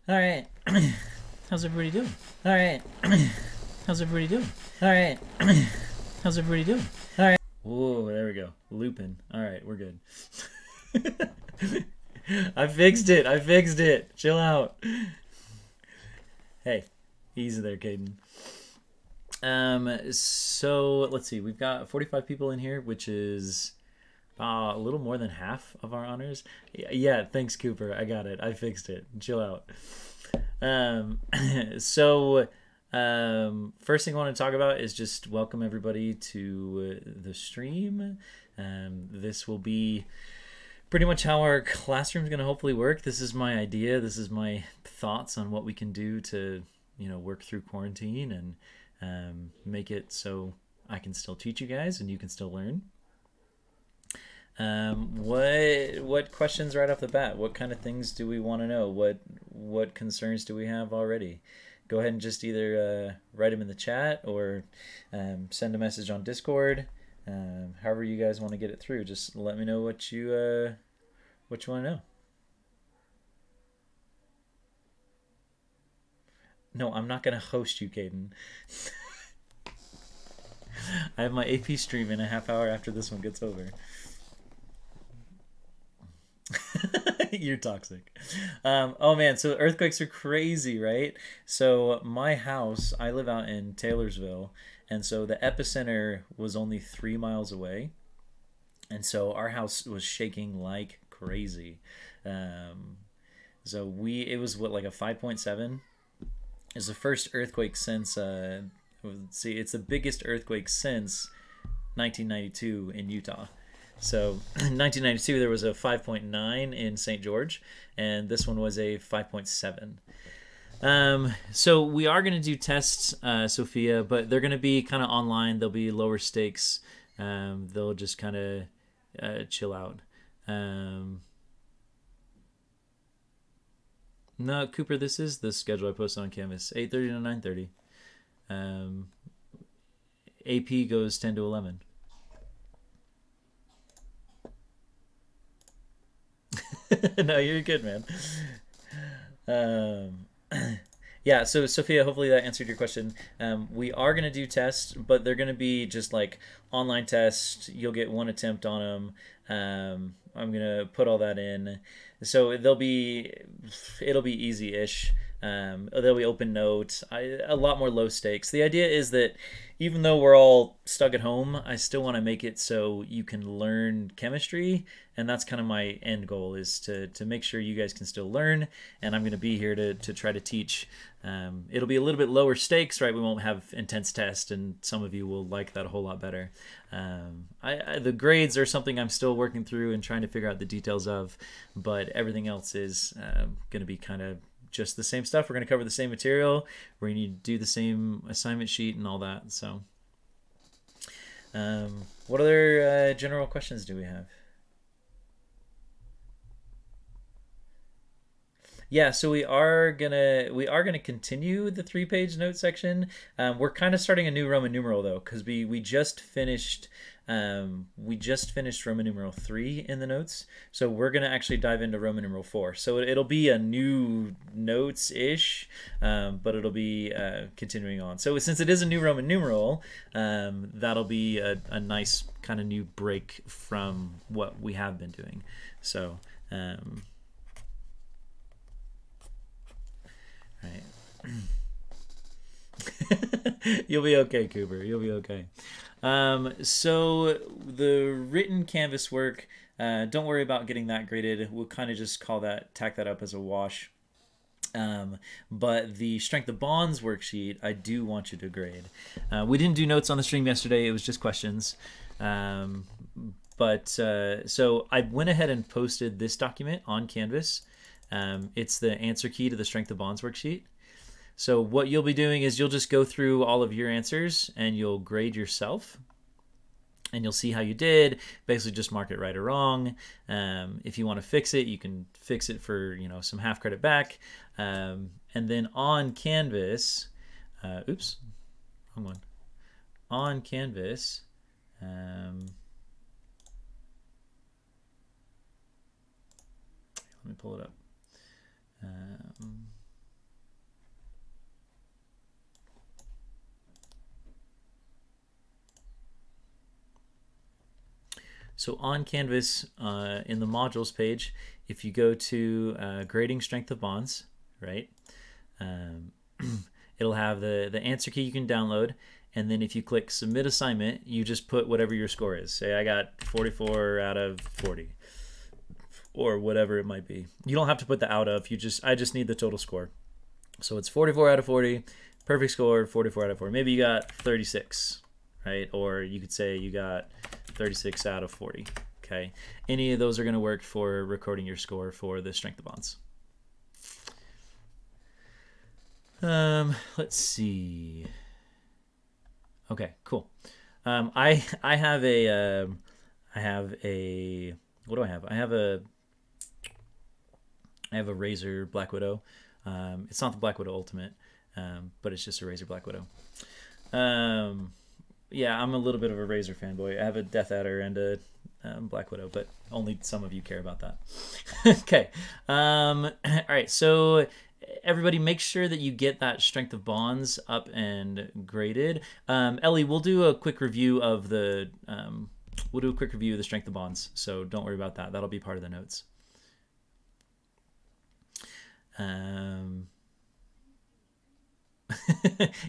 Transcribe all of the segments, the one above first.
All right. How's everybody doing? All right. How's everybody doing? All right. How's everybody doing? All right. Whoa, there we go. Looping. All right, we're good. I fixed it. I fixed it. Chill out. Hey, easy there, Caden. So let's see. We've got 45 people in here, which is a little more than half of our honors. Yeah, thanks, Cooper. I got it. I fixed it. Chill out. So first thing I want to talk about is just welcome everybody to the stream. This will be pretty much how our classroom is going to hopefully work. This is my idea. This is my thoughts on what we can do to, work through quarantine and make it so I can still teach you guys and you can still learn. What questions right off the bat? What kind of things do we want to know? What concerns do we have already? Go ahead and just either write them in the chat or send a message on Discord. However you guys want to get it through, just let me know what you want to know. No, I'm not gonna host you, Caden. I have my AP stream in a half hour after this one gets over. You're toxic. Oh man, so earthquakes are crazy, right? So my house, I live out in Taylorsville, and so the epicenter was only 3 miles away, and so our house was shaking like crazy. So it was what, like a 5.7? It's the first earthquake since let's see, it's the biggest earthquake since 1992 in Utah. So in 1992 there was a 5.9 in St. George, and this one was a 5.7. So we are going to do tests, Sophia, but they're going to be kind of online. They'll be lower stakes. They'll just kind of chill out. No, Cooper, this is the schedule I posted on Canvas, 8:30 to 9:30. AP goes 10 to 11. No, you're good, man. Yeah, so Sophia, hopefully that answered your question. We are going to do tests, but they're going to be just like online tests. You'll get one attempt on them. I'm going to put all that in. So it'll be easy-ish. There'll be open notes, a lot more low stakes. The idea is that even though we're all stuck at home, I still want to make it so you can learn chemistry, and that's kind of my end goal, is to make sure you guys can still learn, and I'm going to be here to try to teach. It'll be a little bit lower stakes, right? We won't have intense tests, and some of you will like that a whole lot better. The grades are something I'm still working through and trying to figure out the details of, but everything else is going to be kind of just the same stuff. We're going to cover the same material. We're going to do the same assignment sheet and all that. So what other general questions do we have? Yeah, so we are gonna continue the 3-page note section. We're kind of starting a new Roman numeral though, because we just finished Roman numeral 3 in the notes, so we're gonna actually dive into Roman numeral 4. So it'll be a new notes-ish, but it'll be continuing on. So since it is a new Roman numeral, that'll be a nice kind of new break from what we have been doing. So. Right. You'll be okay, Cooper. You'll be okay. So the written Canvas work, don't worry about getting that graded. We'll kind of just tack that up as a wash. But the Strength of Bonds worksheet, I do want you to grade. We didn't do notes on the stream yesterday. It was just questions. So I went ahead and posted this document on Canvas. It's the answer key to the Strength of Bonds worksheet. So what you'll be doing is you'll just go through all of your answers and you'll grade yourself. And you'll see how you did. Basically just mark it right or wrong. If you want to fix it, you can fix it for some half credit back. And then on Canvas, oops, wrong one. On Canvas, let me pull it up. So on Canvas, in the modules page, if you go to grading strength of bonds, right, it'll have the answer key you can download. And then if you click submit assignment, you just put whatever your score is. Say I got 44 out of 40 or whatever it might be. You don't have to put the out of, I just need the total score. So it's 44 out of 40, perfect score, 44 out of 40. Maybe you got 36, right? Or you could say you got 36 out of 40, okay? Any of those are gonna work for recording your score for the strength of bonds. Let's see. Okay, cool. I have a what do I have? I have a Razor Black Widow. It's not the Black Widow Ultimate, but it's just a Razor Black Widow. Yeah, I'm a little bit of a Razor fanboy. I have a Death Adder and a Black Widow, but only some of you care about that. Okay. All right, so everybody make sure that you get that strength of bonds up and graded. Ellie, we'll do a quick review of the strength of bonds, so don't worry about that. That'll be part of the notes.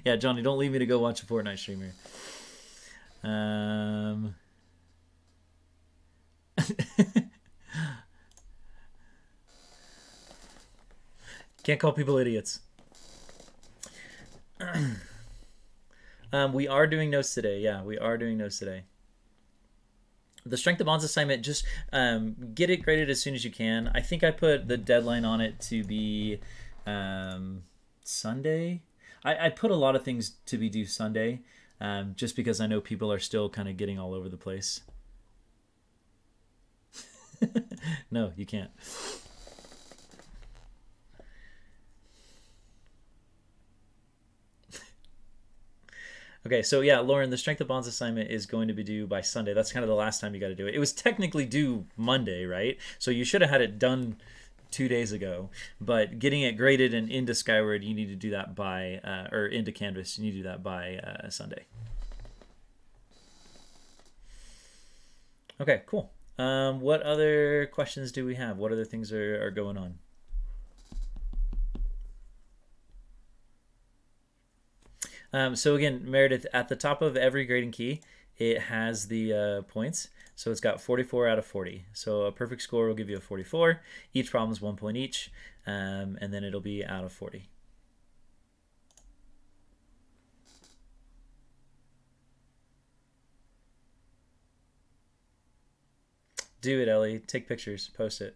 Yeah, Johnny, don't leave me to go watch a Fortnite streamer. Can't call people idiots. We are doing notes today. Yeah, we are doing notes today. The strength of bonds assignment, just get it graded as soon as you can. I think I put the deadline on it to be Sunday. I put a lot of things to be due Sunday, just because I know people are still kind of getting all over the place. No, you can't. Okay, so yeah, Lauren, the strength of bonds assignment is going to be due by Sunday. That's kind of the last time you got to do it. It was technically due Monday, right? So you should have had it done 2 days ago. But getting it graded and into Skyward, you need to do that by, or into Canvas, you need to do that by Sunday. Okay, cool. What other questions do we have? What other things are going on? So again, Meredith, at the top of every grading key, it has the points. So it's got 44 out of 40. So a perfect score will give you a 44. Each problem is 1 point each, and then it'll be out of 40. Do it, Ellie. Take pictures. Post it.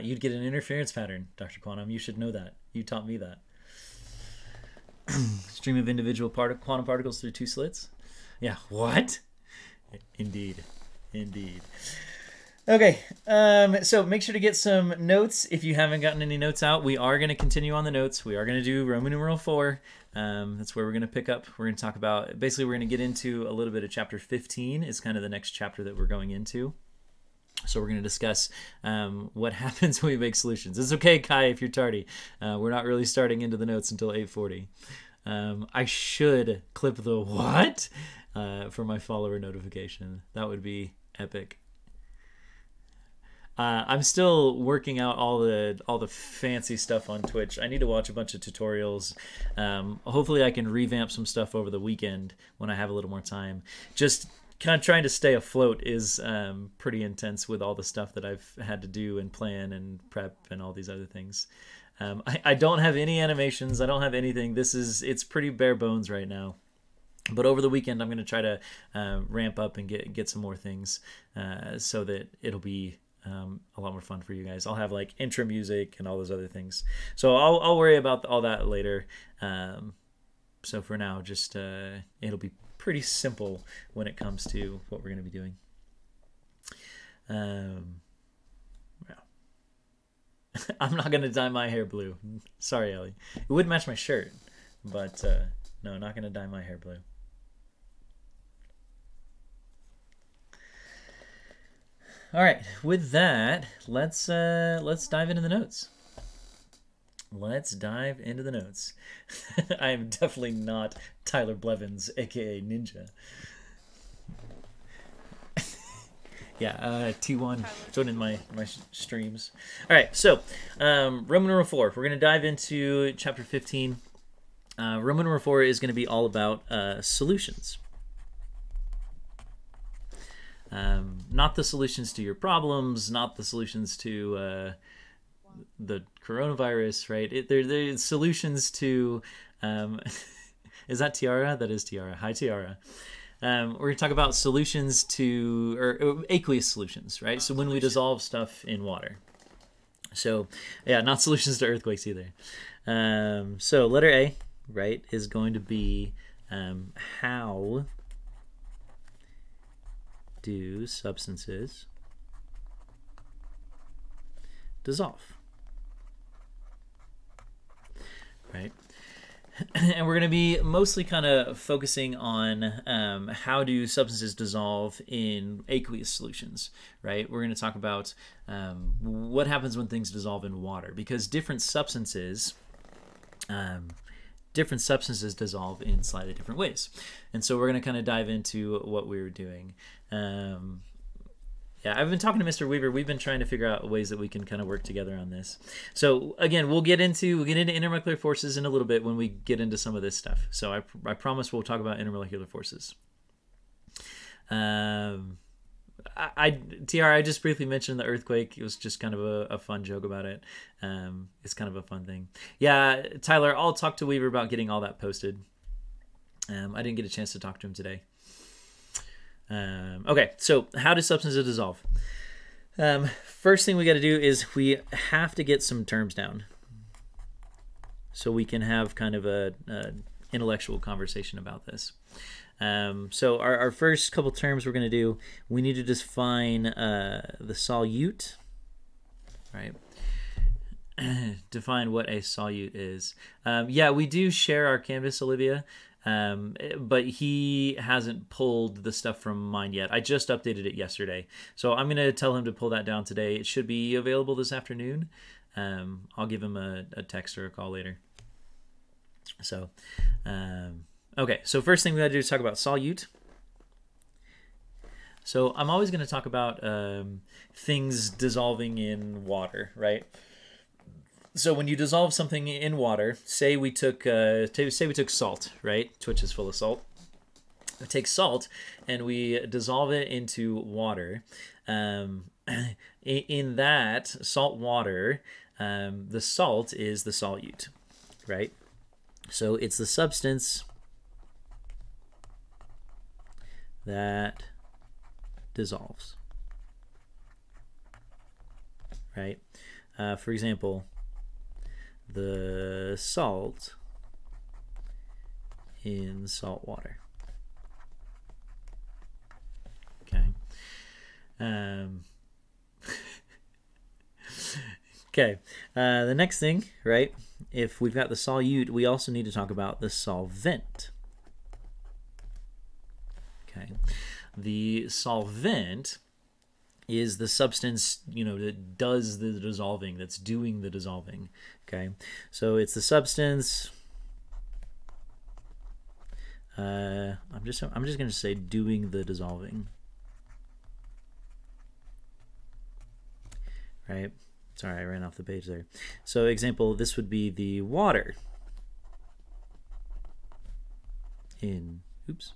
You'd get an interference pattern, Dr. Quantum. You should know that. You taught me that. Stream of individual quantum particles through 2 slits. Yeah, what? Indeed. Indeed. Okay, so make sure to get some notes if you haven't gotten any notes out. We are going to continue on the notes. We are going to do Roman numeral 4. That's where we're going to pick up. We're going to talk about, basically we're going to get into a little bit of chapter 15. It's kind of the next chapter that we're going into. So we're going to discuss what happens when we make solutions. It's okay, Kai, if you're tardy. We're not really starting into the notes until 8:40. I should clip the what for my follower notification. That would be epic. I'm still working out all the fancy stuff on Twitch. I need to watch a bunch of tutorials. Hopefully I can revamp some stuff over the weekend when I have a little more time. Just kind of trying to stay afloat is pretty intense with all the stuff that I've had to do and plan and prep and all these other things. I don't have any animations. I don't have anything. It's pretty bare bones right now. But over the weekend, I'm going to try to ramp up and get some more things so that it'll be a lot more fun for you guys. I'll have like intro music and all those other things. So I'll worry about all that later. So for now, just it'll be pretty simple when it comes to what we're going to be doing. Yeah. I'm not going to dye my hair blue. Sorry, Ellie. It would match my shirt, but no, not going to dye my hair blue. All right, with that, let's dive into the notes. Let's dive into the notes. I am definitely not Tyler Blevins, aka Ninja. Yeah, T1 joining my streams. All right, so Roman numeral 4. We're going to dive into chapter 15. Roman numeral 4 is going to be all about solutions. Not the solutions to your problems, not the solutions to the coronavirus, right? There's solutions to... is that Tiara? That is Tiara. Hi, Tiara. We're going to talk about solutions to, or aqueous solutions, right? So when we dissolve stuff in water. So, yeah, not solutions to earthquakes either. So letter A, right, is going to be how do substances dissolve, right? And we're going to be mostly kind of focusing on how do substances dissolve in aqueous solutions, right? We're going to talk about what happens when things dissolve in water, because different substances dissolve in slightly different ways. And so we're going to kind of dive into what we were doing. Yeah, I've been talking to Mr. Weaver. We've been trying to figure out ways that we can kind of work together on this. So again, we'll get into intermolecular forces in a little bit when we get into some of this stuff. So I promise we'll talk about intermolecular forces. TR, I just briefly mentioned the earthquake. It was just kind of a fun joke about it. It's kind of a fun thing. Yeah, Tyler, I'll talk to Weaver about getting all that posted. I didn't get a chance to talk to him today. Okay, so how do substances dissolve? First thing we got to do is we have to get some terms down so we can have kind of a intellectual conversation about this. So our first couple terms we're going to do, we need to define the solute, right? Define what a solute is. Yeah, we do share our Canvas, Olivia. But he hasn't pulled the stuff from mine yet. I just updated it yesterday. So I'm going to tell him to pull that down today. It should be available this afternoon. I'll give him a text or a call later. So, okay. So first thing we got to do is talk about solute. So I'm always going to talk about things dissolving in water, right? So when you dissolve something in water, say we took salt, right? Twitch is full of salt. We take salt and we dissolve it into water. In that salt water, the salt is the solute, right? So it's the substance that dissolves, right? For example, the salt in salt water. Okay. Okay. The next thing, right? If we've got the solute, we also need to talk about the solvent. Okay. The solvent is the substance, that does the dissolving, that's doing the dissolving. Okay, so it's the substance. I'm just going to say doing the dissolving. Right. Sorry, I ran off the page there. So example, this would be the water in. Oops.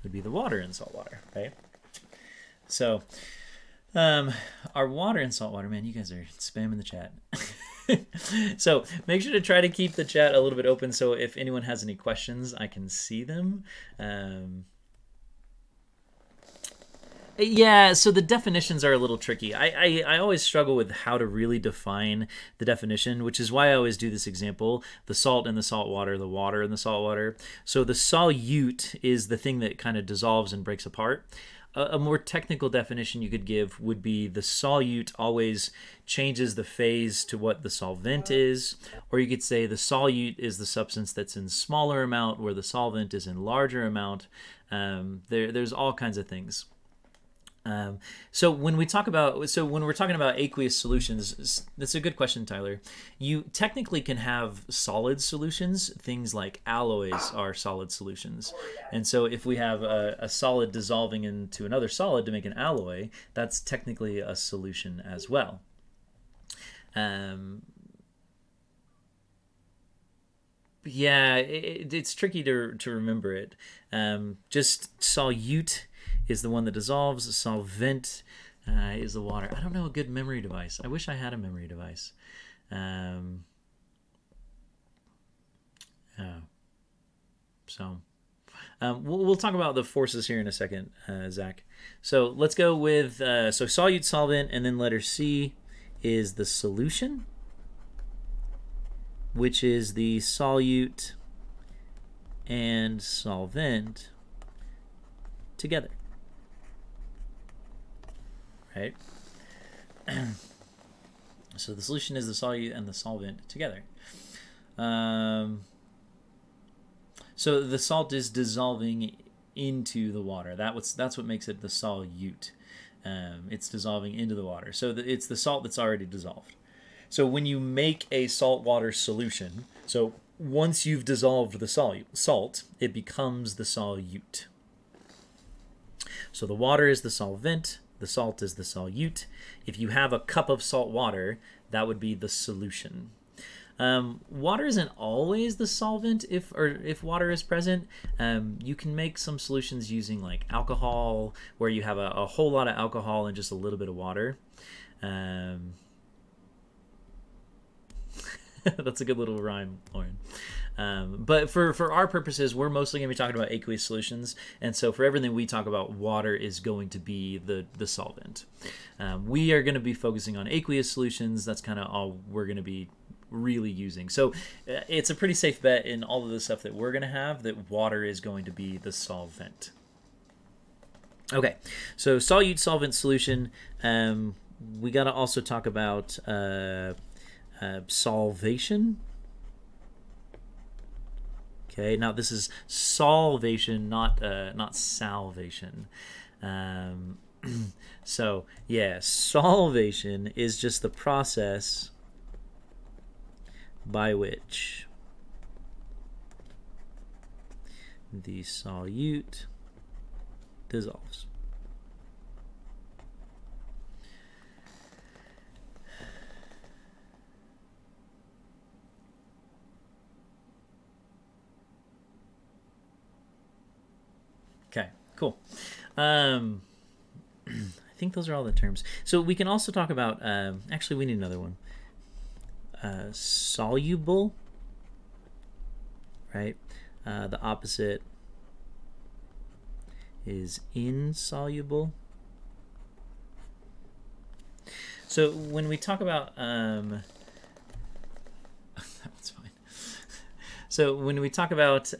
Would be the water in salt water, right? So our water in salt water, man, you guys are spamming the chat. So make sure to try to keep the chat a little bit open so if anyone has any questions, I can see them. Yeah, so the definitions are a little tricky. I always struggle with how to really define the definition, which is why I always do this example, the salt in the salt water, the water in the salt water. So the solute is the thing that kind of dissolves and breaks apart. a more technical definition you could give would be the solute always changes the phase to what the solvent is, or you could say the solute is the substance that's in smaller amount where the solvent is in larger amount. There's all kinds of things. So when we're talking about aqueous solutions, that's a good question, Tyler. You technically can have solid solutions. Things like alloys are solid solutions. And so if we have a solid dissolving into another solid to make an alloy, that's technically a solution as well. Yeah, it's tricky to remember it. Just solute is the one that dissolves. Solvent is the water. I don't know a good memory device. I wish I had a memory device. We'll talk about the forces here in a second, Zach. So let's go with so solute, solvent, and then letter C is the solution, which is the solute and solvent together. Right? So the solution is the solute and the solvent together. So the salt is dissolving into the water. That's what makes it the solute. It's dissolving into the water. So it's the salt that's already dissolved. So when you make a saltwater solution, so once you've dissolved the salt, it becomes the solute. So the water is the solvent, the salt is the solute. If you have a cup of salt water, that would be the solution. Water isn't always the solvent if water is present. You can make some solutions using like alcohol, where you have a whole lot of alcohol and just a little bit of water. That's a good little rhyme, Lauren. But for our purposes, we're mostly going to be talking about aqueous solutions, and so for everything we talk about, water is going to be the solvent. We are going to be focusing on aqueous solutions. That's kind of all we're going to be really using. So it's a pretty safe bet in all of the stuff that we're going to have that water is going to be the solvent. Okay, so solute, solvent, solution. We got to also talk about solvation. Okay, now this is solvation, not salvation. So yeah, solvation is just the process by which the solute dissolves. Okay, cool. I think those are all the terms. So we can also talk about, actually we need another one. Soluble, right? The opposite is insoluble. So when we talk about, that's fine. So when we talk about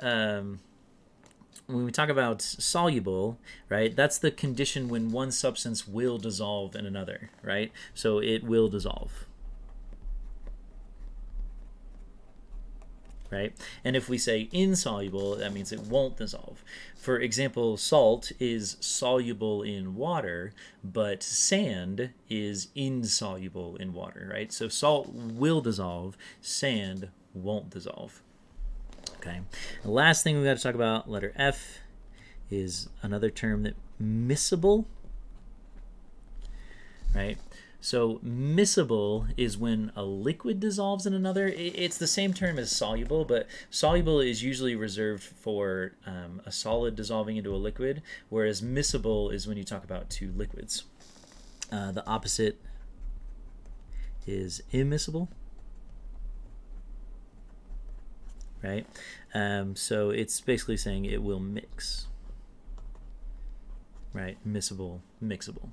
soluble, right, that's the condition when one substance will dissolve in another, right? So it will dissolve, right? And if we say insoluble, that means it won't dissolve. For example, salt is soluble in water, but sand is insoluble in water, right? So salt will dissolve, sand won't dissolve. Okay. The last thing we got to talk about, letter F, is another term that miscible, right? So miscible is when a liquid dissolves in another. It's the same term as soluble, but soluble is usually reserved for a solid dissolving into a liquid, whereas miscible is when you talk about two liquids. The opposite is immiscible. Right? So it's basically saying it will mix. Right? Miscible, mixable.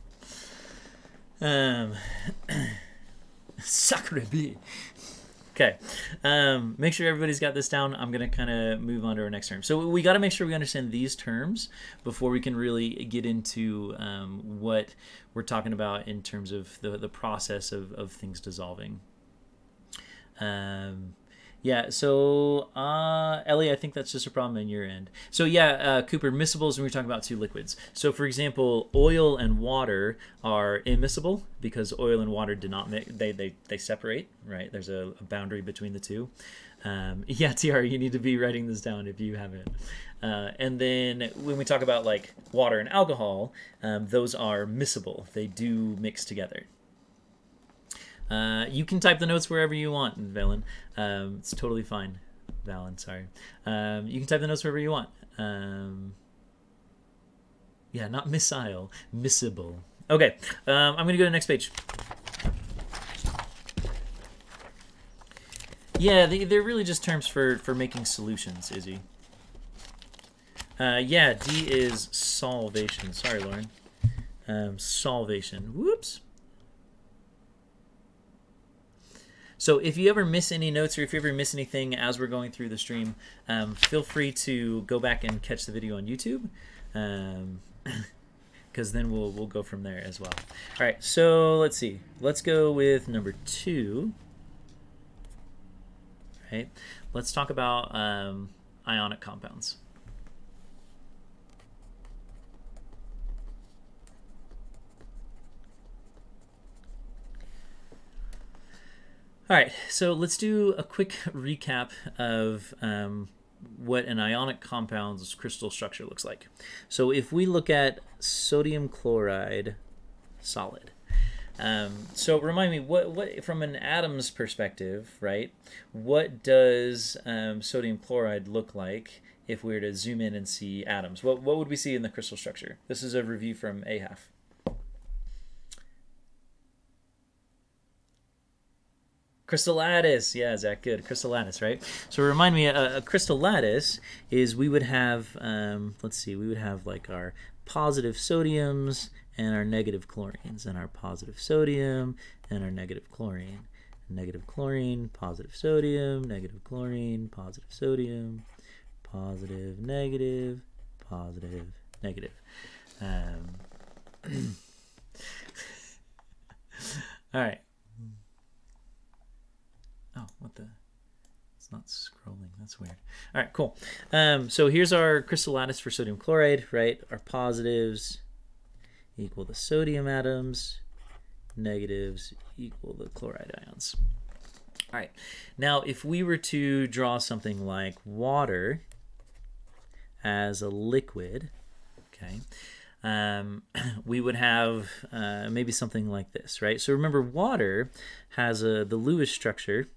Sacre bleu. Okay. Make sure everybody's got this down. I'm going to kind of move on to our next term. So we got to make sure we understand these terms before we can really get into what we're talking about in terms of the process of things dissolving. Yeah, so Ellie, I think that's just a problem on your end. So yeah, Cooper, miscibles when we're talking about two liquids. So for example, oil and water are immiscible because oil and water do not mix. They separate, right? There's a boundary between the two. Yeah, TR, you need to be writing this down if you haven't. And then when we talk about like water and alcohol, those are miscible. They do mix together. You can type the notes wherever you want, Valen. It's totally fine. Valen, sorry. You can type the notes wherever you want. Yeah, not missile, miscible. Okay, I'm going to go to the next page. Yeah, they're really just terms for making solutions, Izzy. Yeah, D is solvation. Sorry, Lauren. Solvation. Whoops. So if you ever miss any notes or if you ever miss anything as we're going through the stream, feel free to go back and catch the video on YouTube, because then we'll go from there as well. All right, so let's see. Let's go with number 2. Right. Let's talk about ionic compounds. All right, so let's do a quick recap of what an ionic compound's crystal structure looks like. So if we look at sodium chloride solid, so remind me, what from an atom's perspective, right? What does sodium chloride look like if we were to zoom in and see atoms? What would we see in the crystal structure? This is a review from AHAF. Crystal lattice, yeah, Zach, good. Crystal lattice, right? So remind me, a crystal lattice is we would have, let's see, we would have like our positive sodiums and our negative chlorines, and our positive sodium and our negative chlorine. Negative chlorine, positive sodium, negative chlorine, positive sodium, positive, negative, positive, negative. All right. Oh, what the? It's not scrolling. That's weird. All right, cool. So here's our crystal lattice for sodium chloride, right? Our positives equal the sodium atoms, negatives equal the chloride ions. All right. Now, if we were to draw something like water as a liquid, okay, we would have maybe something like this, right? So remember, water has the Lewis structure,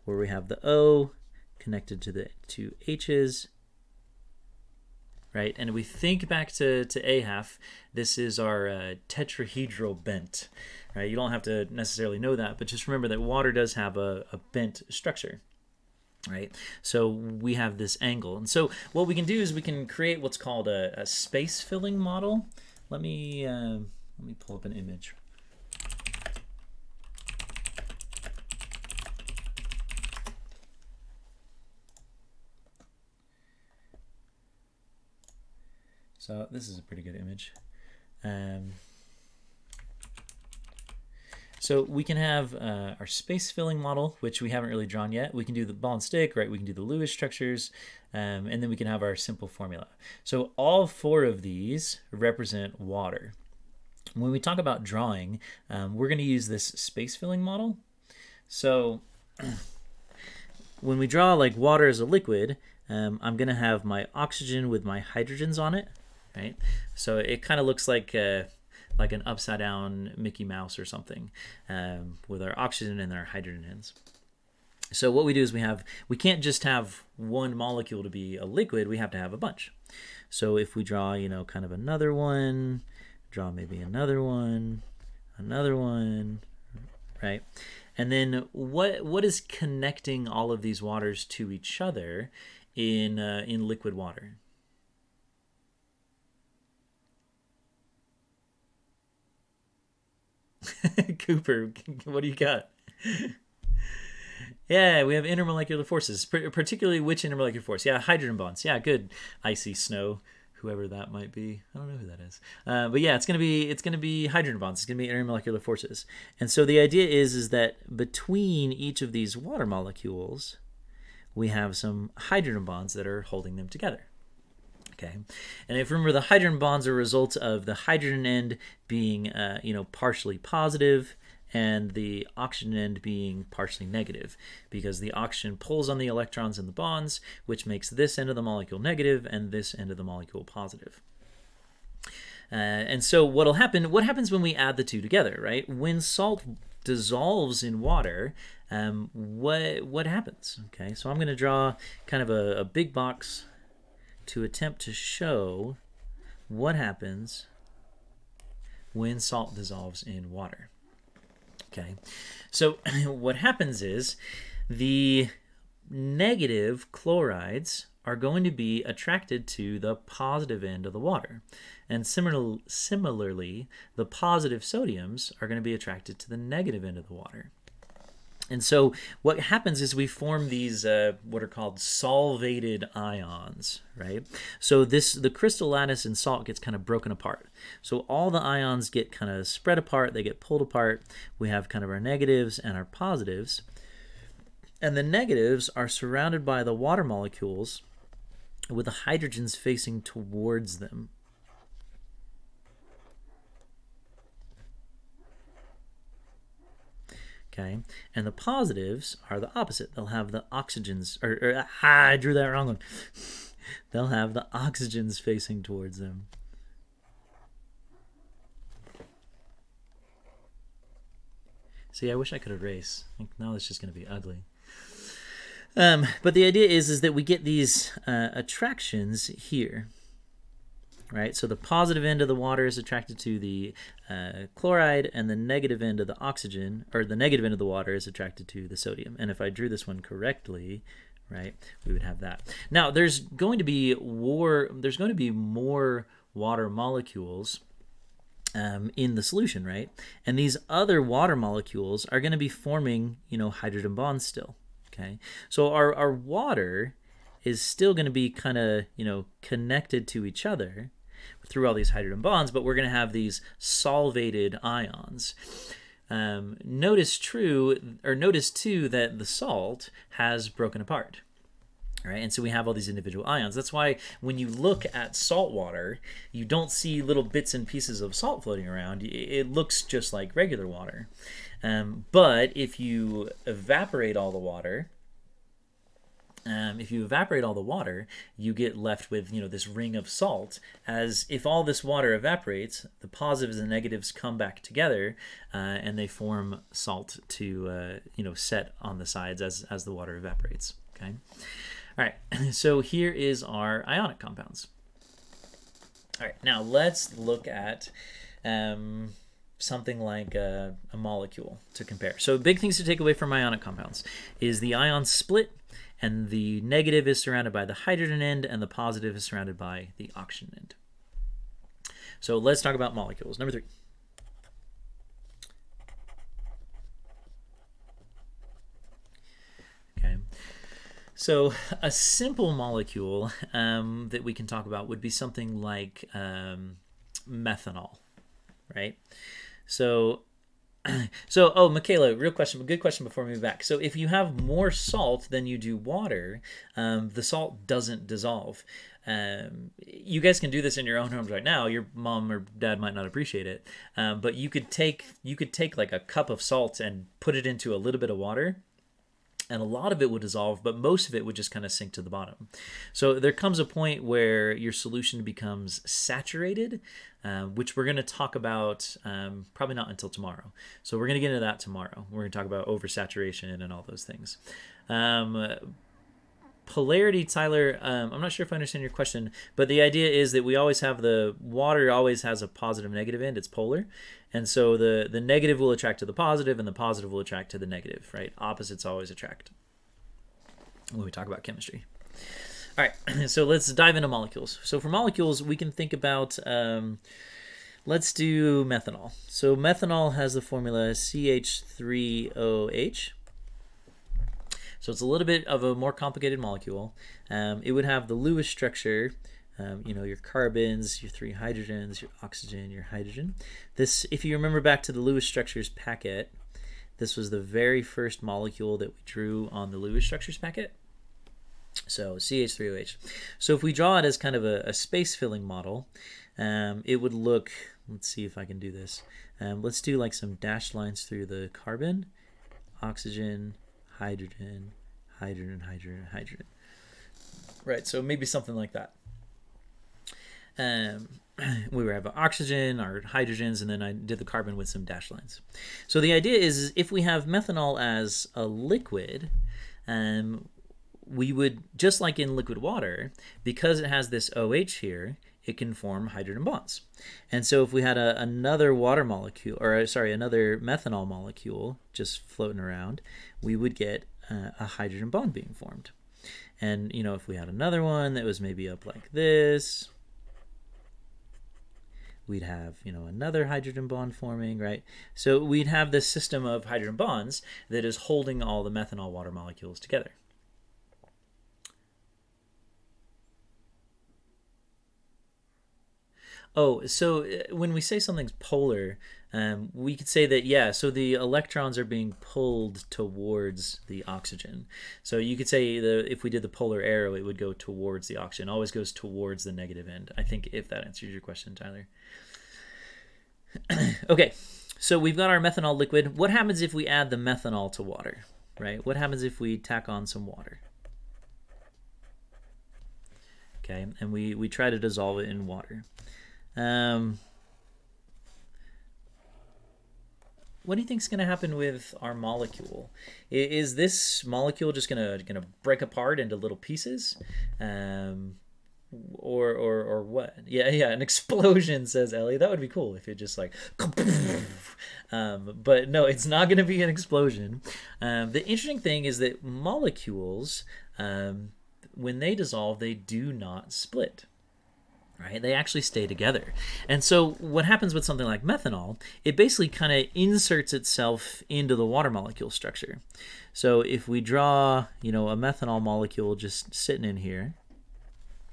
where we have the O connected to the two H's, right? And if we think back to AHAF, this is our tetrahedral bent, right? You don't have to necessarily know that, but just remember that water does have a bent structure, right? So we have this angle. And so what we can do is we can create what's called a space filling model. Let me pull up an image. So this is a pretty good image. So we can have our space filling model, which we haven't really drawn yet. We can do the ball and stick, right? We can do the Lewis structures, and then we can have our simple formula. So all 4 of these represent water. When we talk about drawing, we're going to use this space filling model. So when we draw like water as a liquid, I'm going to have my oxygen with my hydrogens on it, right? So it kind of looks like an upside down Mickey Mouse or something, with our oxygen and our hydrogens. So what we do is we can't just have one molecule to be a liquid, we have to have a bunch. So if we draw, kind of another one, draw maybe another one, right? And then what is connecting all of these waters to each other in liquid water? Cooper, what do you got? Yeah, we have intermolecular forces, particularly which intermolecular force? Yeah, hydrogen bonds. Yeah, good. Icy snow, whoever that might be. I don't know who that is. But yeah, it's gonna be hydrogen bonds. It's gonna be intermolecular forces. And so the idea is that between each of these water molecules, we have some hydrogen bonds that are holding them together. Okay, and if you remember, the hydrogen bonds are a result of the hydrogen end being, partially positive, and the oxygen end being partially negative, because the oxygen pulls on the electrons in the bonds, which makes this end of the molecule negative and this end of the molecule positive. And so what happens when we add the two together, right? When salt dissolves in water, what happens? Okay, so I'm going to draw kind of a big box to attempt to show what happens when salt dissolves in water. Okay, so what happens is the negative chlorides are going to be attracted to the positive end of the water. And similarly, the positive sodiums are going to be attracted to the negative end of the water. And so what happens is we form these what are called solvated ions, right? So the crystal lattice in salt gets kind of broken apart. So all the ions get kind of spread apart, they get pulled apart. We have kind of our negatives and our positives. And the negatives are surrounded by the water molecules with the hydrogens facing towards them. Okay, and the positives are the opposite. They'll have the oxygens, I drew that wrong one. They'll have the oxygens facing towards them. See, I wish I could erase. Now it's just going to be ugly. But the idea is that we get these attractions here. Right, so the positive end of the water is attracted to the chloride, and the negative end of the oxygen, or the negative end of the water, is attracted to the sodium. And if I drew this one correctly, right, we would have that. Now, there's going to be more water molecules in the solution, right? And these other water molecules are going to be forming, hydrogen bonds still. Okay, so our water is still going to be kind of, connected to each other through all these hydrogen bonds, but we're going to have these solvated ions. Notice too that the salt has broken apart. All right, and so we have all these individual ions. That's why when you look at salt water, you don't see little bits and pieces of salt floating around. It looks just like regular water. But if you evaporate all the water, you get left with this ring of salt. As if all this water evaporates, the positives and negatives come back together, and they form salt to set on the sides as the water evaporates. Okay, all right. So here is our ionic compounds. All right, now let's look at something like a molecule to compare. So big things to take away from ionic compounds is the ion split, and the negative is surrounded by the hydrogen end, and the positive is surrounded by the oxygen end. So let's talk about molecules. Number 3. Okay. So a simple molecule that we can talk about would be something like methanol, right? So, Michaela, good question before we move back. So if you have more salt than you do water, the salt doesn't dissolve. You guys can do this in your own homes right now. Your mom or dad might not appreciate it, but you could take like a cup of salt and put it into a little bit of water, and a lot of it would dissolve, but most of it would just kind of sink to the bottom. So there comes a point where your solution becomes saturated, which we're going to talk about probably not until tomorrow. So we're going to get into that tomorrow. We're going to talk about oversaturation and all those things. Polarity, Tyler, I'm not sure if I understand your question, but the idea is that we always have the water always has a positive negative end. It's polar. And so the negative will attract to the positive, and the positive will attract to the negative, right? Opposites always attract when we talk about chemistry. All right, so let's dive into molecules. So for molecules, we can think about, let's do methanol. So methanol has the formula CH3OH. So it's a little bit of a more complicated molecule. It would have the Lewis structure, you know, your carbons, your 3 hydrogens, your oxygen, your hydrogen. This, if you remember back to the Lewis structures packet, this was the very first molecule that we drew on the Lewis structures packet. So CH3OH. So if we draw it as kind of a space-filling model, it would look, let's see if I can do this. Let's do like some dashed lines through the carbon, oxygen, hydrogen, hydrogen, hydrogen, hydrogen. Right, so maybe something like that. We would have oxygen, our hydrogens, and then I did the carbon with some dashed lines. So the idea is if we have methanol as a liquid, we would, just like in liquid water, because it has this OH here, it can form hydrogen bonds. And so if we had another water molecule, or sorry, another methanol molecule just floating around, we would get a hydrogen bond being formed. And, you know, if we had another one that was maybe up like this, we'd have, you know, another hydrogen bond forming, right? So we'd have this system of hydrogen bonds that is holding all the methanol water molecules together. Oh, so when we say something's polar, we could say that, yeah, so the electrons are being pulled towards the oxygen. So you could say that if we did the polar arrow, it would go towards the oxygen. It always goes towards the negative end, I think, if that answers your question, Tyler. Okay, so we've got our methanol liquid. What happens if we add the methanol to water, right? What happens if we tack on some water? Okay, and we try to dissolve it in water. What do you think is going to happen with our molecule? Is this molecule just gonna break apart into little pieces, or what? Yeah, an explosion, says Ellie. That would be cool if it just like, but no, it's not going to be an explosion. The interesting thing is that molecules, when they dissolve, they do not split. Right? They actually stay together. And so what happens with something like methanol, it basically kind of inserts itself into the water molecule structure. So if we draw, you know, a methanol molecule just sitting in here,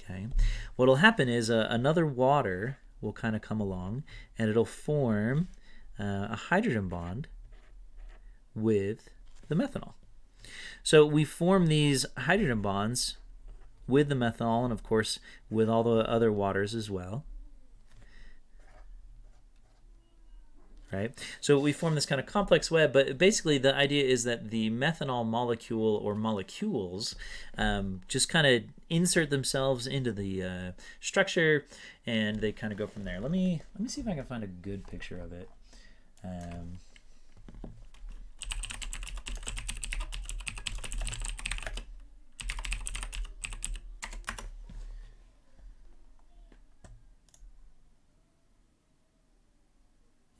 okay, what'll happen is another water will kind of come along and it'll form a hydrogen bond with the methanol. So we form these hydrogen bonds with the methanol, and of course with all the other waters as well, right? So we form this kind of complex web, but basically the idea is that the methanol molecule or molecules just kind of insert themselves into the structure, and they kind of go from there. Let me see if I can find a good picture of it.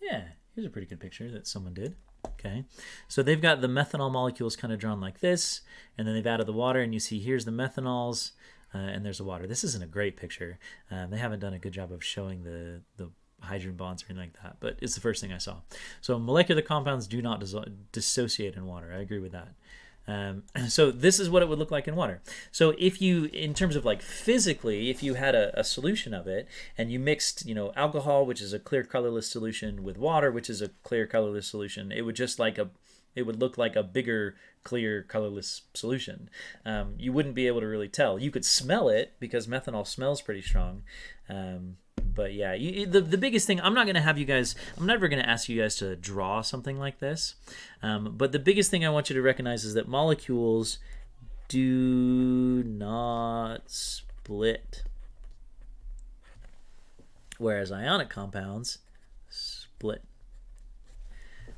Yeah, here's a pretty good picture that someone did. Okay, so they've got the methanol molecules kind of drawn like this, and then they've added the water, and you see here's the methanols, and there's the water. This isn't a great picture. They haven't done a good job of showing the hydrogen bonds or anything like that, but it's the first thing I saw. So molecular compounds do not dissociate in water. I agree with that. So this is what it would look like in water. So if you, in terms of like physically, if you had a solution of it and you mixed, you know, alcohol, which is a clear colorless solution, with water, which is a clear colorless solution, it would just like it would look like a bigger clear colorless solution. You wouldn't be able to really tell. You could smell it because methanol smells pretty strong. But yeah, the biggest thing, I'm never going to ask you guys to draw something like this. But the biggest thing I want you to recognize is that molecules do not split, whereas ionic compounds split.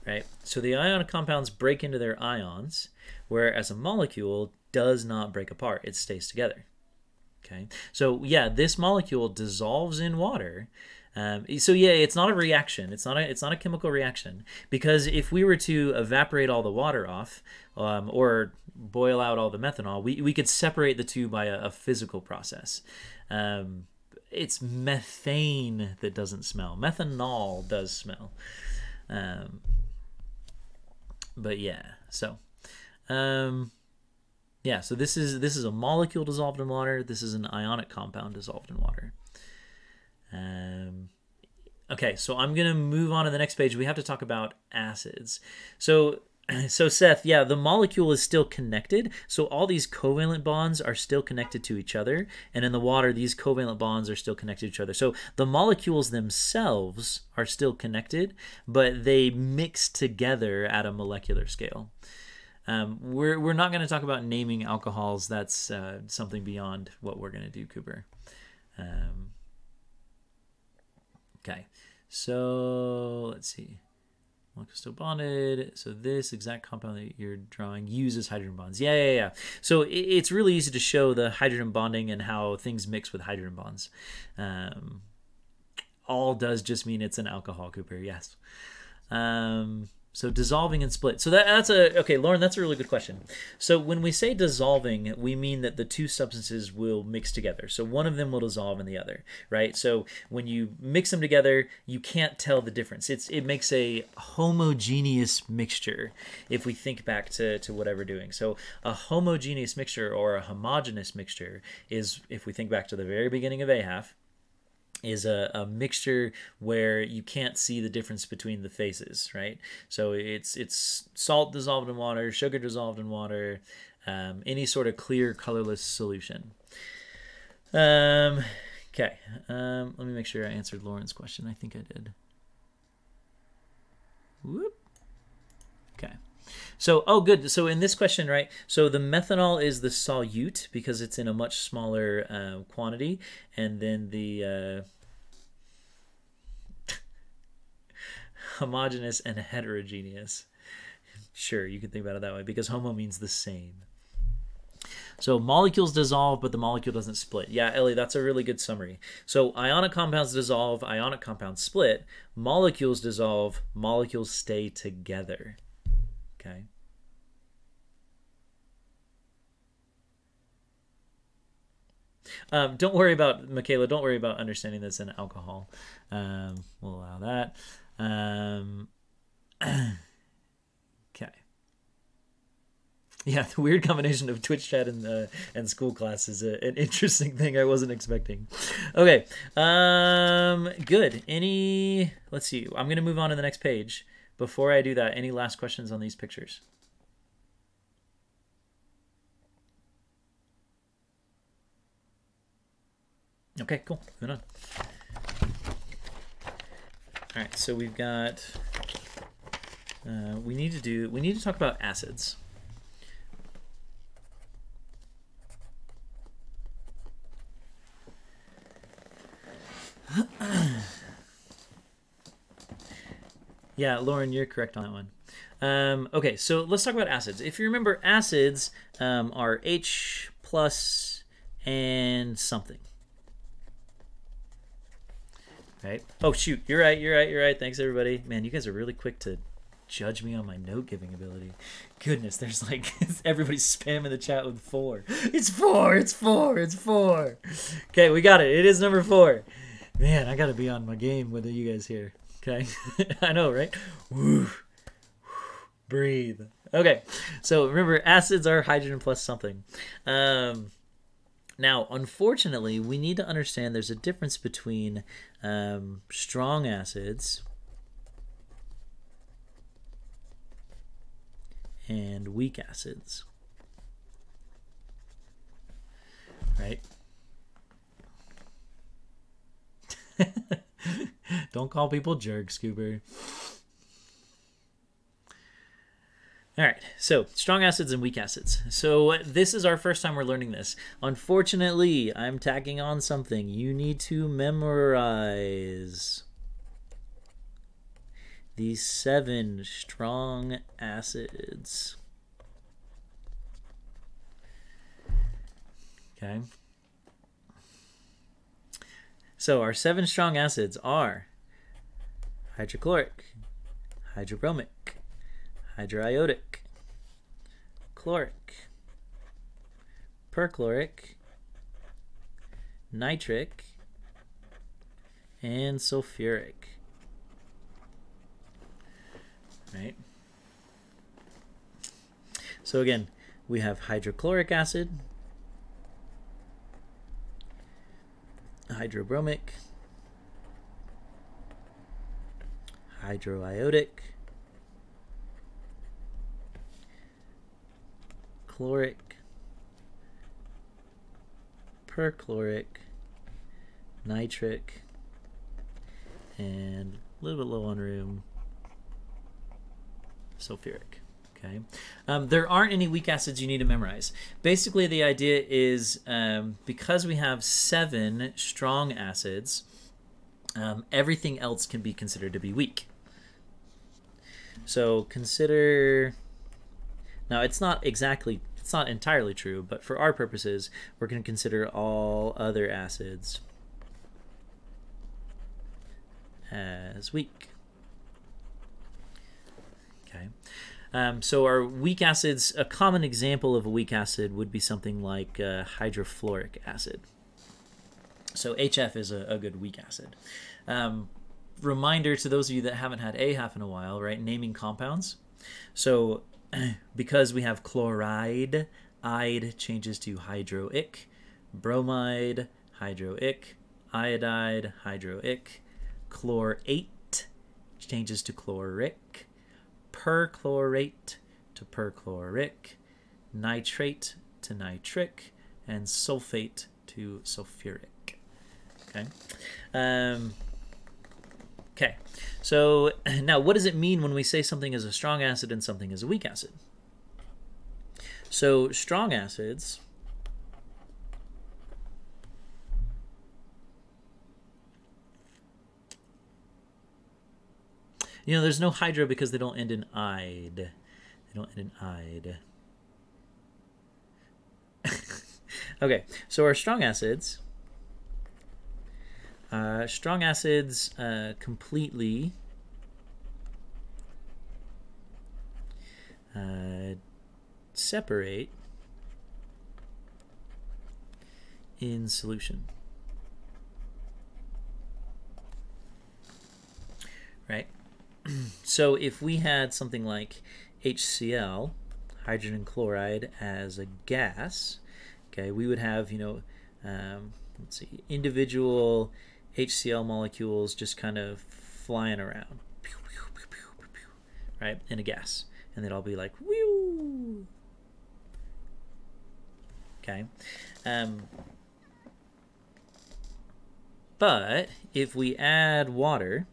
Right? So the ionic compounds break into their ions, whereas a molecule does not break apart. It stays together. Okay, so yeah, this molecule dissolves in water. So yeah, it's not a reaction. It's not a chemical reaction, because if we were to evaporate all the water off, or boil out all the methanol, we could separate the two by a physical process. It's methane that doesn't smell. Methanol does smell. But yeah, so Yeah, so this is a molecule dissolved in water. This is an ionic compound dissolved in water. Okay, so I'm going to move on to the next page. We have to talk about acids. So Seth, yeah, the molecule is still connected. So all these covalent bonds are still connected to each other. And in the water, these covalent bonds are still connected to each other. So the molecules themselves are still connected, but they mix together at a molecular scale. We're not going to talk about naming alcohols. That's something beyond what we're going to do, Cooper. Okay, so let's see. Molecule still bonded. So this exact compound that you're drawing uses hydrogen bonds. Yeah. So it's really easy to show the hydrogen bonding and how things mix with hydrogen bonds. All does just mean it's an alcohol, Cooper. Yes. So dissolving and split. So okay, Lauren, that's a really good question. So when we say dissolving, we mean that the two substances will mix together. So one of them will dissolve in the other, right? So when you mix them together, you can't tell the difference. It makes a homogeneous mixture if we think back to whatever we're doing. So a homogeneous mixture or a homogeneous mixture is, if we think back to the very beginning of AHAF, is a mixture where you can't see the difference between the phases, right? So it's salt dissolved in water, sugar dissolved in water, any sort of clear, colorless solution. Okay, let me make sure I answered Lauren's question. I think I did. Whoop. Okay. So, oh, good. So in this question, right, so the methanol is the solute because it's in a much smaller quantity. And then the homogeneous and heterogeneous. Sure, you can think about it that way because homo means the same. So molecules dissolve, but the molecule doesn't split. Yeah, Ellie, that's a really good summary. So ionic compounds dissolve, ionic compounds split. Molecules dissolve, molecules stay together. Okay. Don't worry about, Michaela, don't worry about understanding this in alcohol. We'll allow that. Okay. Yeah, the weird combination of Twitch chat and school class is an interesting thing I wasn't expecting. Okay. Good. Let's see. I'm going to move on to the next page. Before I do that, any last questions on these pictures? Okay, cool. Moving on. All right, so we've got. We need to talk about acids. Yeah, Lauren, you're correct on that one. Okay, so let's talk about acids. If you remember, acids are H plus and something. Right? Oh, shoot. You're right. Thanks, everybody. Man, you guys are really quick to judge me on my note-giving ability. Goodness, there's like, everybody's spamming the chat with 4. It's 4. Okay, we got it. It is number 4. Man, I got to be on my game with you guys here. Okay? I know, right? Woo. Breathe. Okay, so remember, acids are hydrogen plus something. Now, unfortunately, we need to understand there's a difference between strong acids and weak acids, right? Don't call people jerks, Scoober. All right, so strong acids and weak acids. So this is our first time we're learning this. Unfortunately, I'm tacking on something. You need to memorize these 7 strong acids. Okay. So our 7 strong acids are hydrochloric, hydrobromic, hydroiodic, chloric, perchloric, nitric, and sulfuric. Right? So again, we have hydrochloric acid, hydrobromic, hydroiodic, chloric, perchloric, nitric, and a little bit low on room, sulfuric. Okay. There aren't any weak acids you need to memorize. Basically, the idea is because we have 7 strong acids, everything else can be considered to be weak. So consider, now it's not entirely true, but for our purposes, we're going to consider all other acids as weak. Okay. So our weak acids, a common example of a weak acid would be something like hydrofluoric acid. So HF is a good weak acid. Reminder to those of you that haven't had AHAF in a while, right? Naming compounds. So because we have chloride, ide changes to hydroic, bromide, hydroic, iodide, hydroic, chlorate changes to chloric, perchlorate to perchloric, nitrate to nitric, and sulfate to sulfuric. Okay. Okay. So now, what does it mean when we say something is a strong acid and something is a weak acid? So strong acids there's no hydro because they don't end in ide. They don't end in ide. Okay, so our strong acids completely separate in solution. Right? So if we had something like HCl, hydrogen chloride, as a gas, okay, we would have, let's see, individual HCl molecules just kind of flying around, right, in a gas, and they'd all be like, whew. Okay. But if we add water,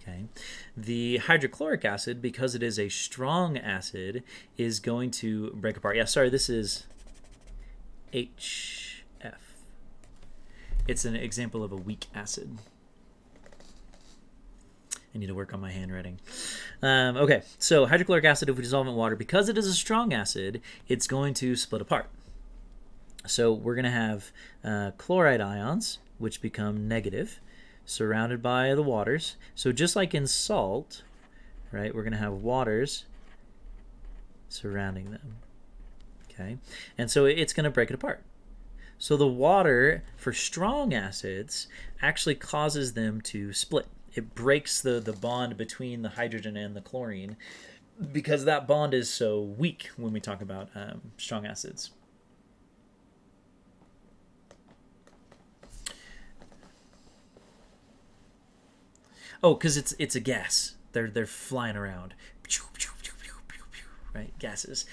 okay, the hydrochloric acid, because it is a strong acid, is going to break apart. Yeah, sorry, this is HF. It's an example of a weak acid. I need to work on my handwriting. Okay, so hydrochloric acid, if we dissolve in water, because it is a strong acid, it's going to split apart. So we're going to have chloride ions, which become negative, surrounded by the waters. So just like in salt, right, we're going to have waters surrounding them. Okay, and so it's going to break it apart. So the water, for strong acids, actually causes them to split. It breaks the bond between the hydrogen and the chlorine, because that bond is so weak when we talk about strong acids. Oh, because it's a gas. They're flying around. Right, gases.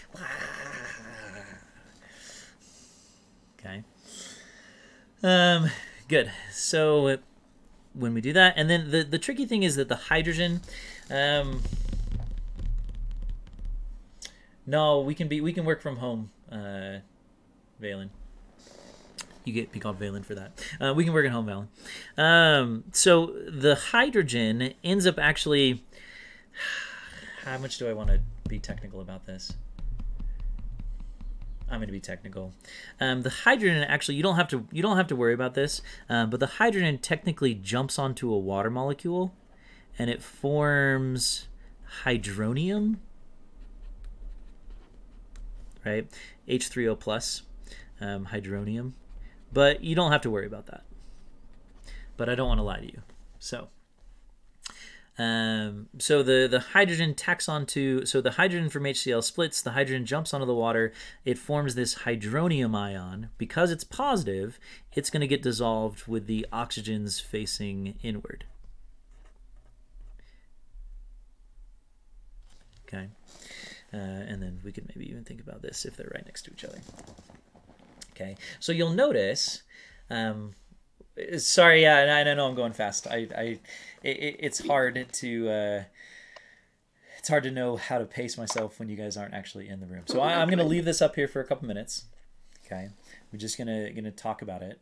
Okay. Good. So when we do that, and then the tricky thing is that the hydrogen, no, we can work from home, Valen. You get be called Valen for that. We can work at home, Valen. So the hydrogen ends up actually, how much do I want to be technical about this? I'm going to be technical. The hydrogen, actually, you don't have to worry about this, but the hydrogen technically jumps onto a water molecule, and it forms hydronium, right? H3O plus, hydronium, but you don't have to worry about that. But I don't want to lie to you, so So the hydrogen tacks onto, so the hydrogen from HCl splits, the hydrogen jumps onto the water, it forms this hydronium ion. Because it's positive, it's going to get dissolved with the oxygens facing inward. Okay, and then we could maybe even think about this if they're right next to each other. Okay, so you'll notice, sorry, yeah, I know I'm going fast. It's hard to know how to pace myself when you guys aren't actually in the room. So I'm going to leave this up here for a couple minutes. Okay, we're just gonna talk about it.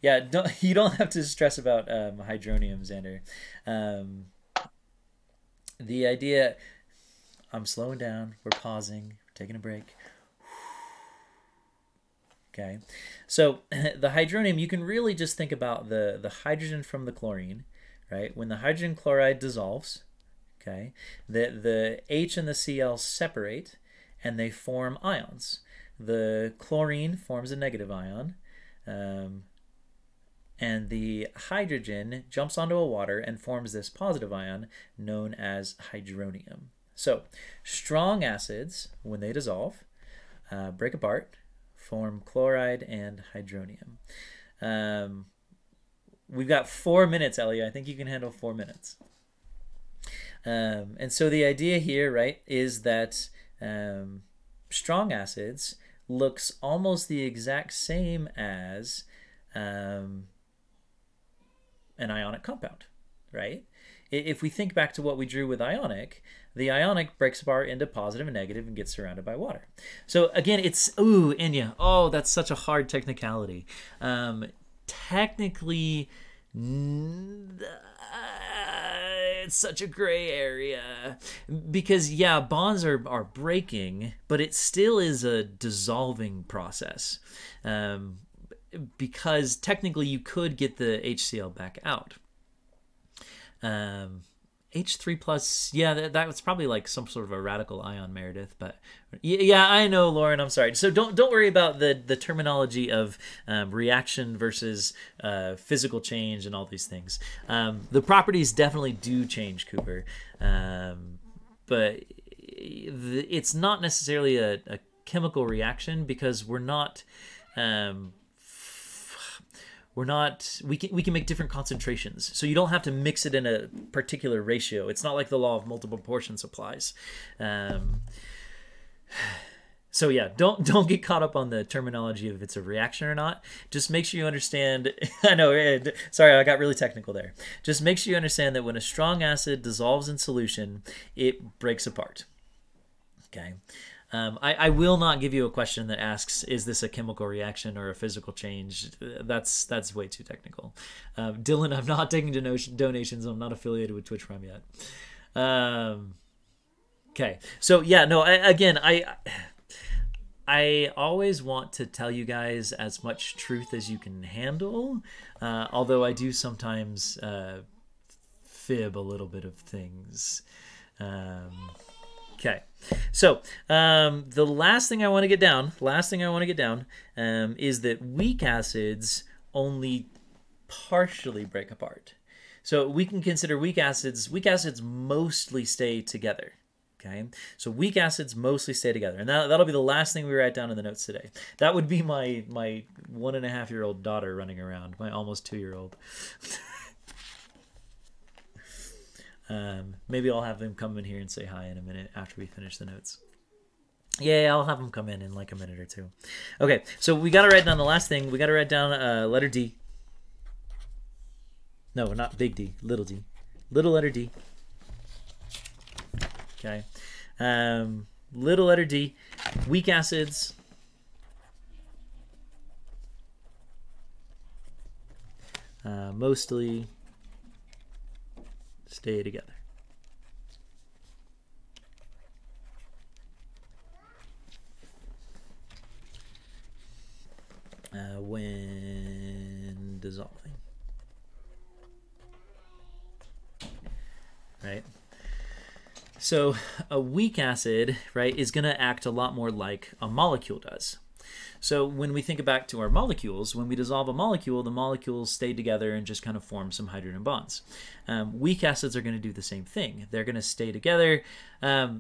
Yeah, you don't have to stress about hydronium, Xander. The idea. I'm slowing down. We're pausing. We're taking a break. Okay, so the hydronium, you can really just think about the hydrogen from the chlorine, right? When the hydrogen chloride dissolves, okay, the H and the Cl separate and they form ions. The chlorine forms a negative ion, and the hydrogen jumps onto a water and forms this positive ion known as hydronium. So strong acids, when they dissolve, break apart, form chloride and hydronium. We've got 4 minutes, Ellie. I think you can handle 4 minutes. And so the idea here, right, is that strong acids looks almost the exact same as an ionic compound, right? If we think back to what we drew with ionic, the ionic breaks apart into positive and negative and gets surrounded by water. So again, it's, ooh, Inya, oh, that's such a hard technicality. Technically, it's such a gray area because, yeah, bonds are breaking, but it still is a dissolving process. Because technically you could get the HCl back out. H3 plus, yeah, that was probably like some sort of a radical ion, Meredith, but yeah, I know, Lauren, I'm sorry. So don't worry about the terminology of reaction versus physical change and all these things. The properties definitely do change, Cooper, but it's not necessarily a chemical reaction because we're not we can make different concentrations, so you don't have to mix it in a particular ratio. It's not like the law of multiple proportions applies. So yeah, don't get caught up on the terminology of if it's a reaction or not. Just make sure you understand. I know, sorry, I got really technical there. Just make sure you understand that when a strong acid dissolves in solution, it breaks apart. Okay. I will not give you a question that asks, is this a chemical reaction or a physical change? That's way too technical. Dylan, I'm not taking donations. I'm not affiliated with Twitch Prime yet. Okay. So yeah, no, I always want to tell you guys as much truth as you can handle, although I do sometimes fib a little bit of things. Okay, so the last thing I want to get down, is that weak acids only partially break apart. So we can consider weak acids mostly stay together. Okay, so weak acids mostly stay together, and that'll be the last thing we write down in the notes today. That would be my 1.5-year-old daughter running around, my almost 2-year-old. Maybe I'll have them come in here and say hi in a minute after we finish the notes. Yeah, I'll have them come in like a minute or two. Okay, so we got to write down the last thing. We got to write down letter D. No, not big D, little d. Little letter D. Okay. Little letter D. Weak acids. Mostly stay together. When dissolving. Right? So a weak acid, right, is going to act a lot more like a molecule does. So when we think back to our molecules, when we dissolve a molecule, the molecules stay together and just kind of form some hydrogen bonds. Weak acids are going to do the same thing. They're going to stay together.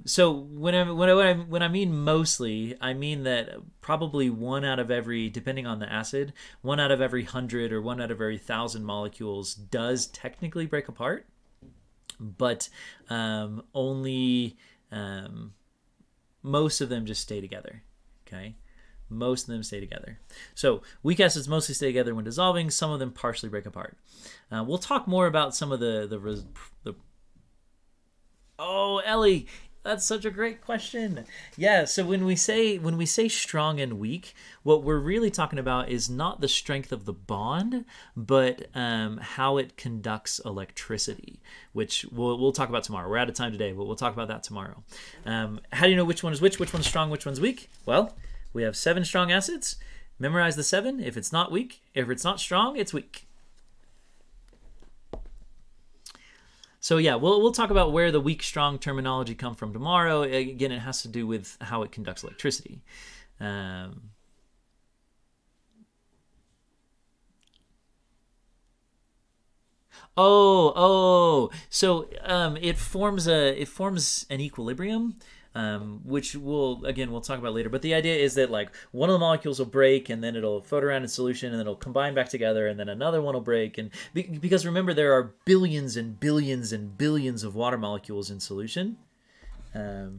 So when I mean mostly, I mean that probably one out of every, depending on the acid, 1 out of every 100 or 1 out of every 1,000 molecules does technically break apart, but only most of them just stay together. Okay. Most of them stay together. So weak acids mostly stay together when dissolving. Some of them partially break apart. We'll talk more about some of the Oh, Ellie, that's such a great question. Yeah, so when we say strong and weak, what we're really talking about is not the strength of the bond, but how it conducts electricity, which we'll talk about tomorrow. We're out of time today, but we'll talk about that tomorrow. How do you know which one is which one's strong, which one's weak? Well, we have 7 strong acids. Memorize the 7. If it's not weak, if it's not strong, it's weak. So yeah, we'll talk about where the weak, strong terminology come from tomorrow. Again, it has to do with how it conducts electricity. So it forms an equilibrium. Which we'll talk about later. But the idea is that like one of the molecules will break and then it'll float around in solution and then it'll combine back together and then another one will break. And because remember, there are billions and billions and billions of water molecules in solution. Okay,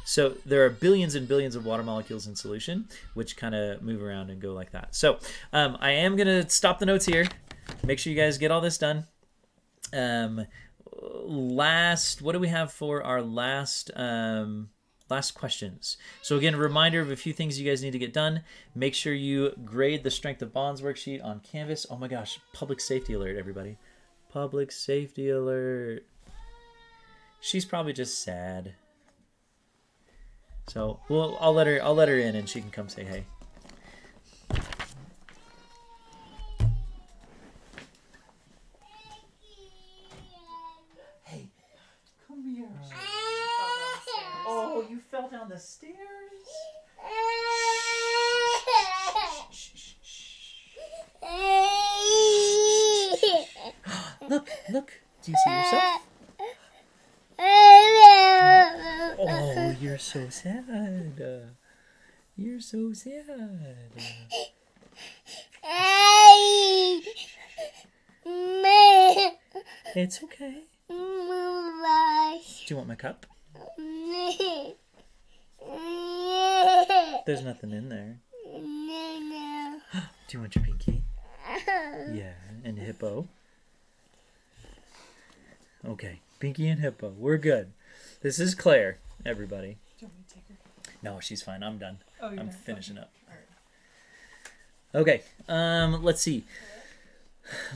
so there are billions and billions of water molecules in solution, which kind of move around and go like that. So I am going to stop the notes here. Make sure you guys get all this done. What do we have for our last questions? So again, a reminder of a few things you guys need to get done. Make sure you grade the strength of bonds worksheet on Canvas. Oh my gosh, public safety alert, everybody. Public safety alert. She's probably just sad. So I'll let her in and she can come say hey. Oh, you fell down the stairs? Look. Do you see yourself? Oh, you're so sad. You're so sad. It's okay. Do you want my cup? There's nothing in there. Do you want your pinky? Yeah, and hippo. Okay, pinky and hippo. We're good. This is Claire, everybody. Do you want me to take her? No, she's fine. I'm done. Oh, you're I'm done. finishing up. All right. Okay, let's see.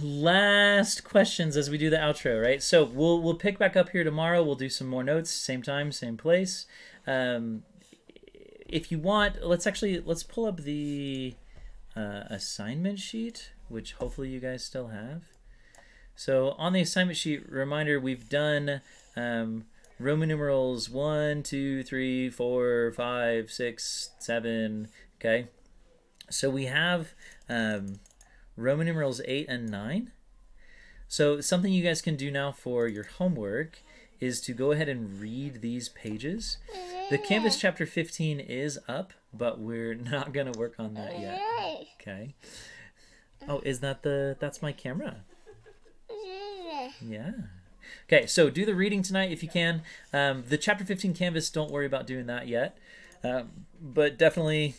Last questions as we do the outro, right? So we'll pick back up here tomorrow. We'll do some more notes, same time, same place. If you want, let's pull up the assignment sheet, which hopefully you guys still have. So on the assignment sheet, reminder, we've done Roman numerals 1, 2, 3, 4, 5, 6, 7. Okay, so we have Roman numerals 8 and 9. So something you guys can do now for your homework is to go ahead and read these pages. The Canvas chapter 15 is up, but we're not going to work on that yet. Okay. Oh, that's my camera. Yeah. Okay, so do the reading tonight if you can. The chapter 15 Canvas, don't worry about doing that yet. But definitely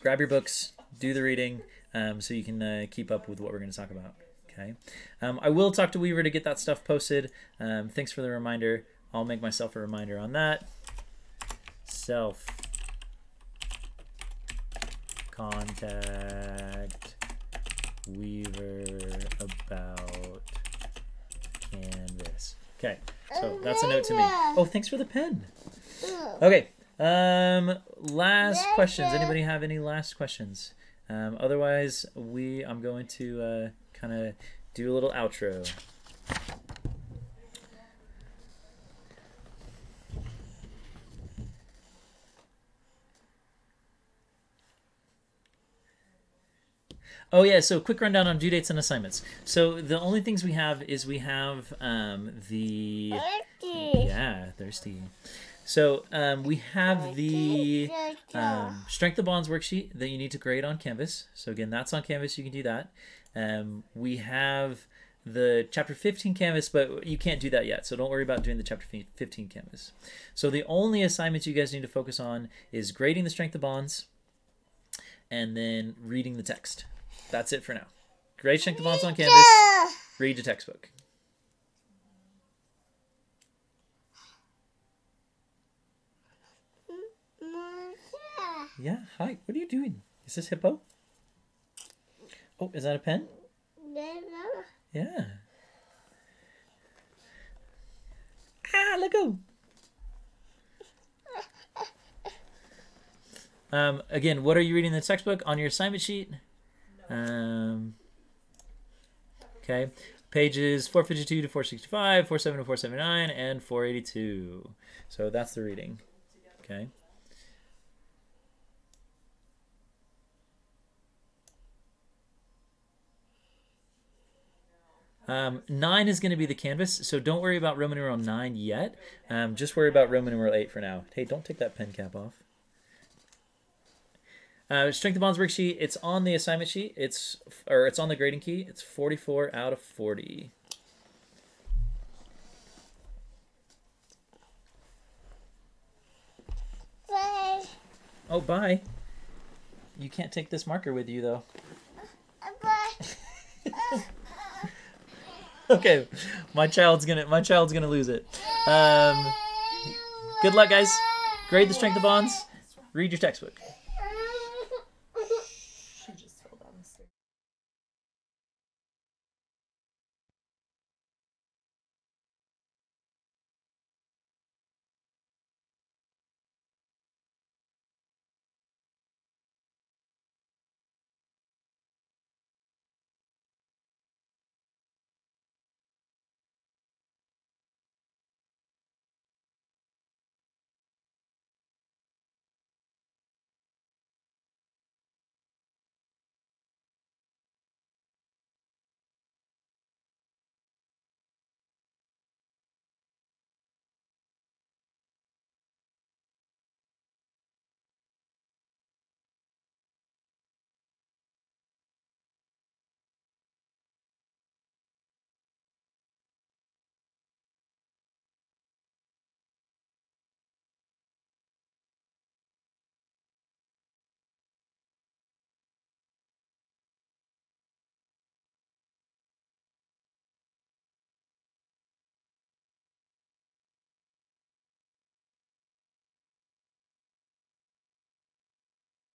grab your books, do the reading, so you can keep up with what we're going to talk about. Okay. I will talk to Weaver to get that stuff posted. Thanks for the reminder. I'll make myself a reminder on that. Contact Weaver about Canvas. Okay, so that's a note to me. Oh, thanks for the pen. Okay, last questions. Anybody have any last questions? Otherwise, I'm going to kind of do a little outro. Oh yeah, so quick rundown on due dates and assignments. So the only things we have is we have the thirsty. So we have the strength of bonds worksheet that you need to grade on Canvas. So again, that's on Canvas. You can do that. We have the chapter 15 Canvas, but you can't do that yet. So don't worry about doing the chapter 15 Canvas. So the only assignments you guys need to focus on is grading the strength of bonds and then reading the text. That's it for now. Grade strength of bonds on Canvas. Read your textbook. Yeah, hi. What are you doing? Is this Hippo? Oh, is that a pen? Yeah. Ah, let go. Again, what are you reading in the textbook on your assignment sheet? Okay, pages 452 to 465, 470 to 479, and 482. So that's the reading. Okay. Nine is going to be the Canvas, so don't worry about Roman numeral 9 yet. Just worry about Roman numeral 8 for now. Hey, don't take that pen cap off. Strength of bonds worksheet, it's on the assignment sheet. It's on the grading key. It's 44 out of 40. Bye. Oh, bye. You can't take this marker with you though. Bye. Okay, my child's gonna lose it. Good luck, guys. Grade the strength of bonds. Read your textbook.